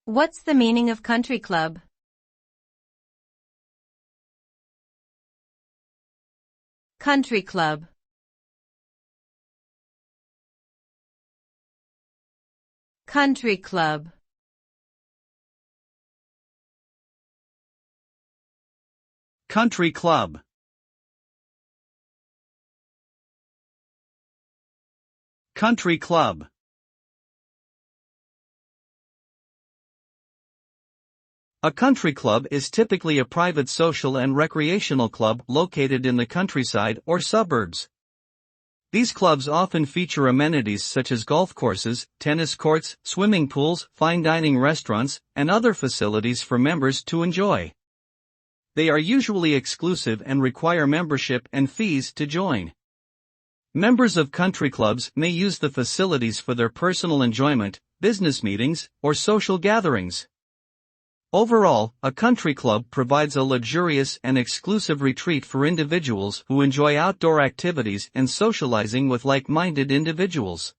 What's the meaning of country club? Country club. Country club. Country club. Country club. A country club is typically a private social and recreational club located in the countryside or suburbs. These clubs often feature amenities such as golf courses, tennis courts, swimming pools, fine dining restaurants, and other facilities for members to enjoy. They are usually exclusive and require membership and fees to join. Members of country clubs may use the facilities for their personal enjoyment, business meetings, or social gatherings. Overall, a country club provides a luxurious and exclusive retreat for individuals who enjoy outdoor activities and socializing with like-minded individuals.